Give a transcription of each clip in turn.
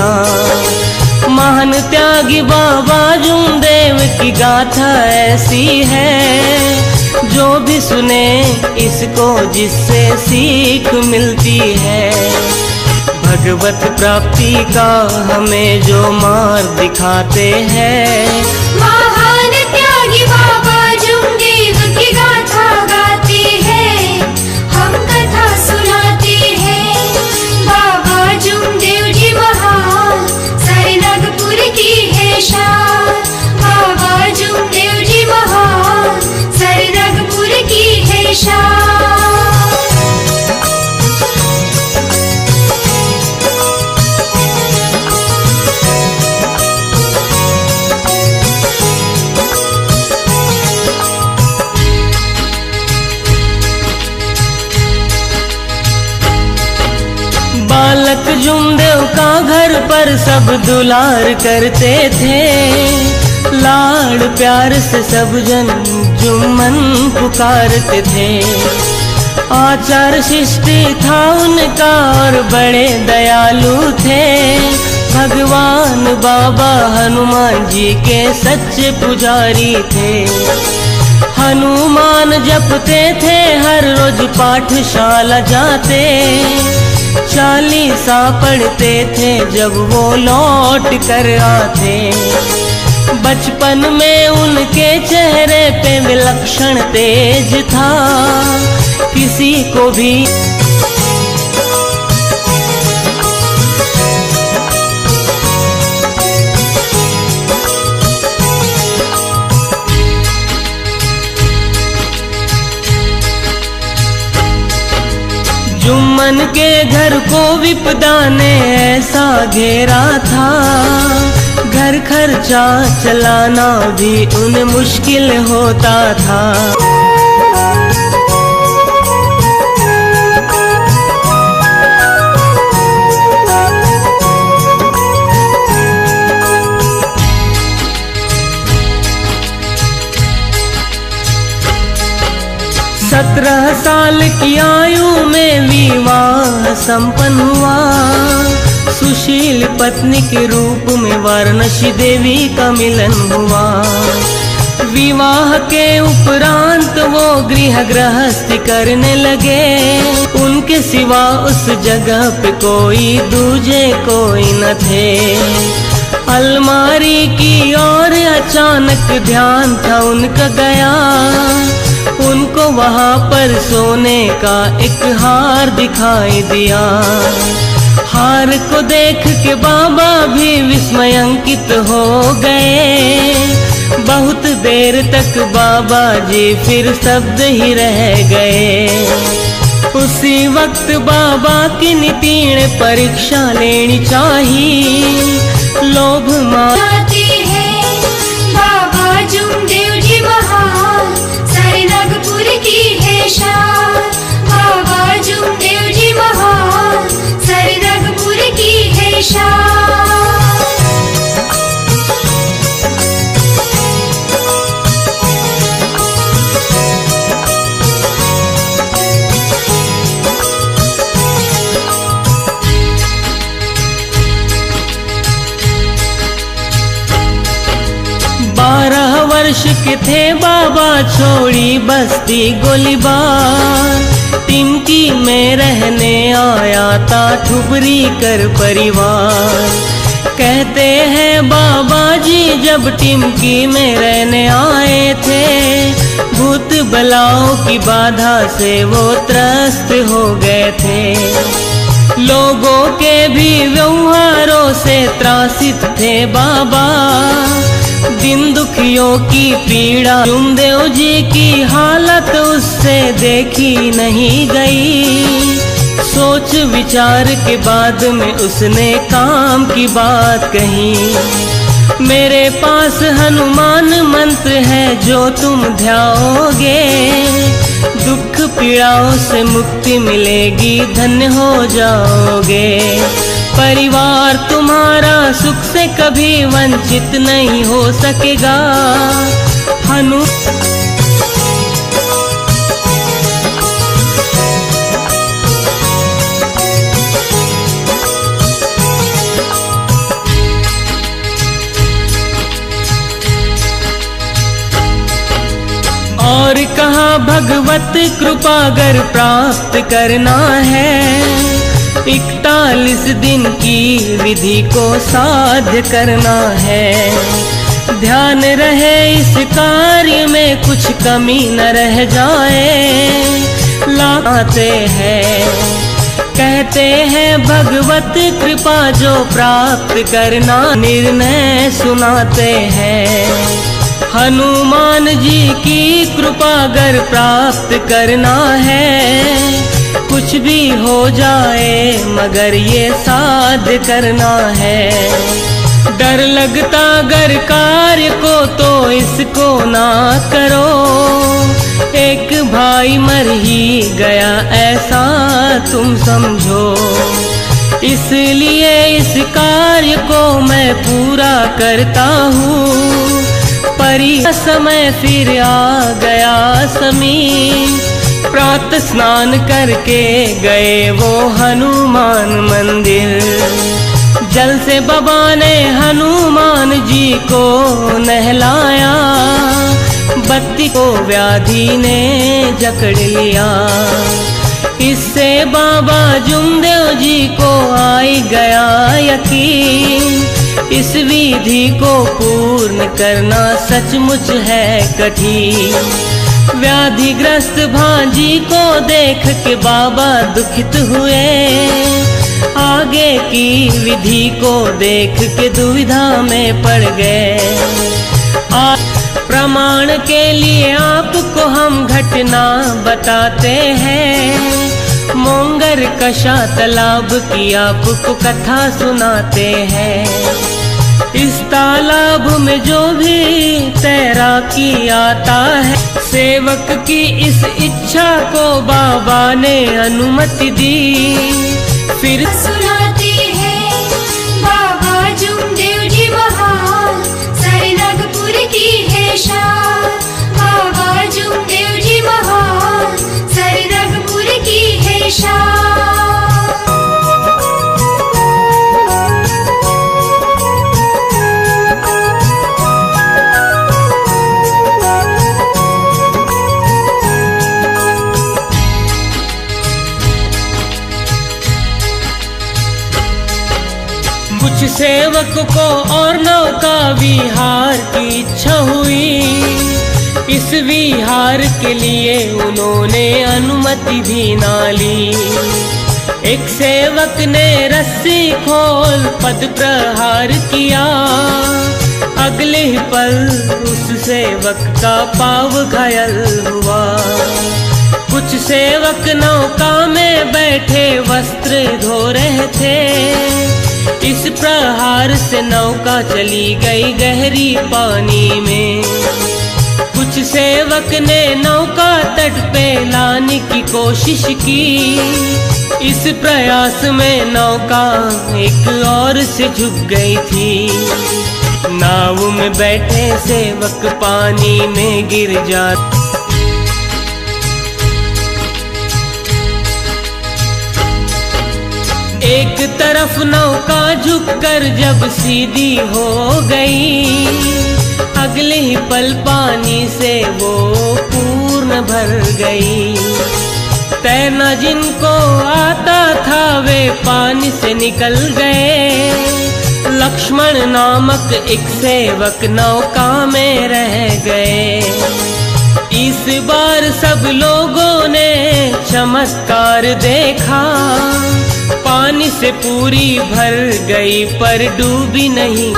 दुनिया। महान त्यागी बाबा जुमदेव की गाथा ऐसी है, जो भी सुने इसको जिससे सीख मिलती है। भगवत प्राप्ति का हमें जो मार्ग दिखाते हैं, महान त्यागी बाबा जुमदेव की गाथा गाते हैं, हम कथा सुनाते हैं। बाबा जुमदेव जी महान, सारे नागपुर की है शान। बाबा जुमदेव जी महान, सारे नागपुर की है शान। बालक जुमदेव का घर पर सब दुलार करते थे, लाड़ प्यार से सब जन जुम्मन पुकारते थे। आचार शिष्टि था उनका और बड़े दयालु थे। भगवान बाबा हनुमान जी के सच्चे पुजारी थे। हनुमान जपते थे, हर रोज पाठशाला जाते, चालीसा पढ़ते थे जब वो लौट कर आते। बचपन में उनके चेहरे पे विलक्षण तेज था, किसी को भी जुम्मन के घर को विपदा ने ऐसा घेरा था, घर खर्चा चलाना भी उन्हें मुश्किल होता था। सत्रह साल की आयु में विवाह संपन्न हुआ। सुशील पत्नी के रूप में वाराणसी देवी का मिलन हुआ। विवाह के उपरांत वो गृह गृहस्थी करने लगे। उनके सिवा उस जगह पे कोई दूजे कोई न थे। अलमारी की ओर अचानक ध्यान था उनका गया। उनको वहाँ पर सोने का एक हार दिखाई दिया। हार को देख के बाबा भी विस्मयांकित हो गए। बहुत देर तक बाबा जी फिर शब्द ही रह गए। उसी वक्त बाबा की नितीर्ण परीक्षा लेनी चाहिए। लोभ मारते हैं बाबा जुमदेव जी महान, सारे नागपुर की है शान। बाबा जुमदेव जी महान, सारे नागपुर की है शान। वर्ष के थे बाबा छोड़ी बस्ती गोलीबार। टिमकी में रहने आया था ठुबरी कर परिवार। कहते हैं बाबा जी जब टिमकी में रहने आए थे, भूत बलाओं की बाधा से वो त्रस्त हो गए थे। लोगों के भी व्यवहारों से त्रासित थे बाबा। दिन दुखियों की पीड़ा जुमदेव जी की हालत उससे देखी नहीं गई। सोच विचार के बाद में उसने काम की बात कही। मेरे पास हनुमान मंत्र है जो तुम ध्याओगे, दुख पीड़ाओं से मुक्ति मिलेगी, धन्य हो जाओगे। परिवार तुम्हारा सुख से कभी वंचित नहीं हो सकेगा। हनु और कहा भगवत कृपा अगर प्राप्त करना है, 41 दिन की विधि को साध्य करना है। ध्यान रहे इस कार्य में कुछ कमी न रह जाए। लाते हैं कहते हैं भगवत कृपा जो प्राप्त करना, निर्णय सुनाते हैं। हनुमान जी की कृपा अगर प्राप्त करना है, कुछ भी हो जाए मगर ये साध्य करना है। डर लगता अगर कार्य को तो इसको ना करो, एक भाई मर ही गया ऐसा तुम समझो। इसलिए इस कार्य को मैं पूरा करता हूँ। परी समय फिर आ गया समीप, प्रातः स्नान करके गए वो हनुमान मंदिर। जल से बाबा ने हनुमान जी को नहलाया, बत्ती को व्याधि ने जकड़ लिया। इससे बाबा जुमदेव जी को आई गया यकीन, इस विधि को पूर्ण करना सचमुच है कठिन। व्याधिग्रस्त भांजी को देख के बाबा दुखित हुए, आगे की विधि को देख के दुविधा में पड़ गए। प्रमाण के लिए आपको हम घटना बताते हैं, मोंगर कशा तालाब की आपको कथा सुनाते हैं। इस तालाब में जो भी तैराकी आता है, सेवक की इस इच्छा को बाबा ने अनुमति दी। फिर सुनाते हैं बाबा जुमदेव जी महान, सारे नागपुर की है शान। बाबा जुमदेव जी महान, सारे नागपुर की है शान। कुछ सेवक को और नौका विहार की इच्छा हुई, इस विहार के लिए उन्होंने अनुमति भी ना ली। एक सेवक ने रस्सी खोल पद प्रहार किया, अगले ही पल उस सेवक का पाँव घायल हुआ। कुछ सेवक नौका में बैठे वस्त्र धो रहे थे, इस प्रहार से नौका चली गई गहरी पानी में। कुछ सेवक ने नौका तट पे लाने की कोशिश की, इस प्रयास में नौका एक और से झुक गई थी। नाव में बैठे सेवक पानी में गिर जाते। एक तरफ नौका झुककर जब सीधी हो गई, अगले ही पल पानी से वो पूर्ण भर गई। तैरना जिनको आता था वे पानी से निकल गए। लक्ष्मण नामक एक सेवक नौका में रह गए। इस बार सब लोगों ने चमत्कार देखा, पानी से पूरी भर गई पर डूबी नहीं।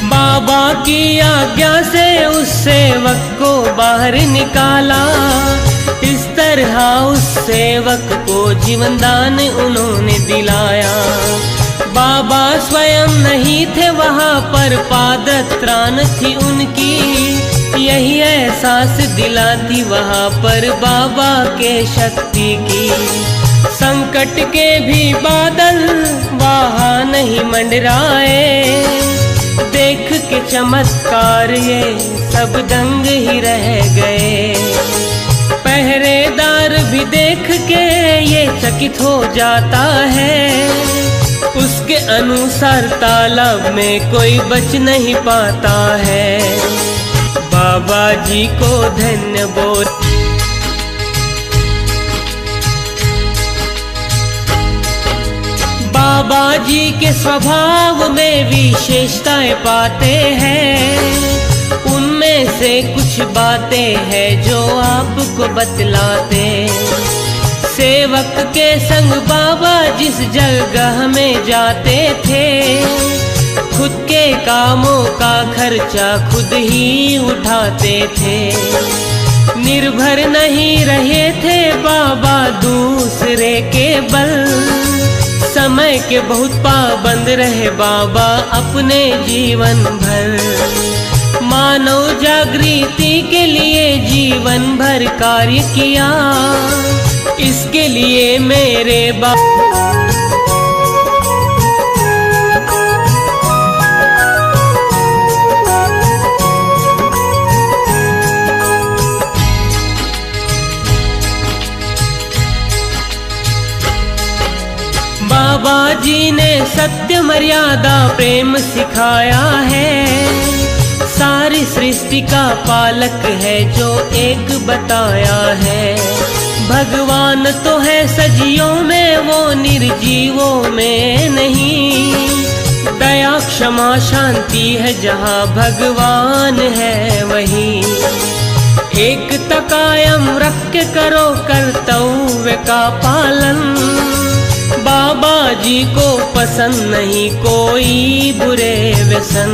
बाबा की आज्ञा से उस सेवक को बाहर निकाला। इस तरह उस सेवक को जीवन दान उन्होंने दिलाया। बाबा स्वयं नहीं थे वहाँ पर, पादत्राण थी उनकी, यही एहसास दिलाती वहाँ पर बाबा के शक्ति की। संकट के भी बादल वहाँ नहीं मंडराए, देख के चमत्कार ये सब दंग ही रह गए। पहरेदार भी देख के ये चकित हो जाता है, उसके अनुसार तालाब में कोई बच नहीं पाता है। बाबा जी को धन्य बोल। बाबा जी के स्वभाव में विशेषताएं पाते हैं, उनमें से कुछ बातें हैं जो आपको बतलाते। सेवक के संग बाबा जिस जगह में जाते थे, खुद के कामों का खर्चा खुद ही उठाते थे। निर्भर नहीं रहे थे बाबा दूसरे के बल, समय के बहुत पाबंद रहे बाबा अपने जीवन भर। मानव जागृति के लिए जीवन भर कार्य किया, इसके लिए मेरे बाबा जी ने सत्य मर्यादा प्रेम सिखाया है। सारी सृष्टि का पालक है जो एक बताया है। भगवान तो है सजियों में, वो निर्जीवों में नहीं। दया क्षमा शांति है जहाँ भगवान है वहीं। एकता कायम रख के करो कर्तव्य का पालन। बाबा जी को पसंद नहीं कोई बुरे व्यसन।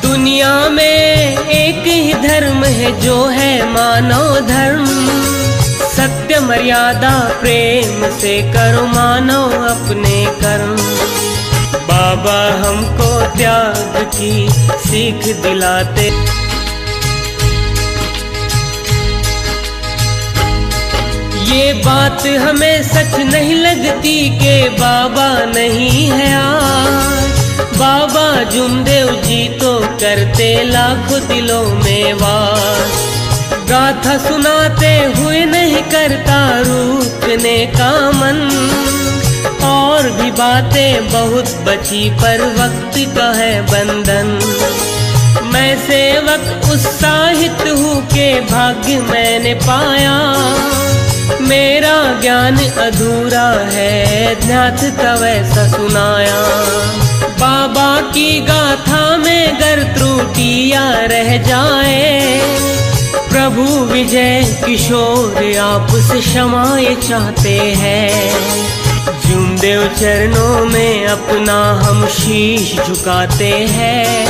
दुनिया में एक ही धर्म है जो है मानव धर्म। सत्य मर्यादा प्रेम से करो मानव अपने कर्म। बाबा हमको त्याग की सीख दिलाते। ये बात हमें सच नहीं लगती कि बाबा नहीं है आज। बाबा जुमदेव जी तो करते लाखों दिलों में वास। गाथा सुनाते हुए नहीं करता रूठने का मन। और भी बातें बहुत बची पर वक्त का है बंधन। मैं सेवक उत्साहित हूँ के भाग्य मैंने पाया। मेरा ज्ञान अधूरा है ज्ञात का वैसा सुनाया। बाबा की गाथा में गर त्रुटियां रह जाए, प्रभु विजय किशोर आपसे क्षमा ये चाहते हैं। जुमदेव चरणों में अपना हम शीश झुकाते हैं।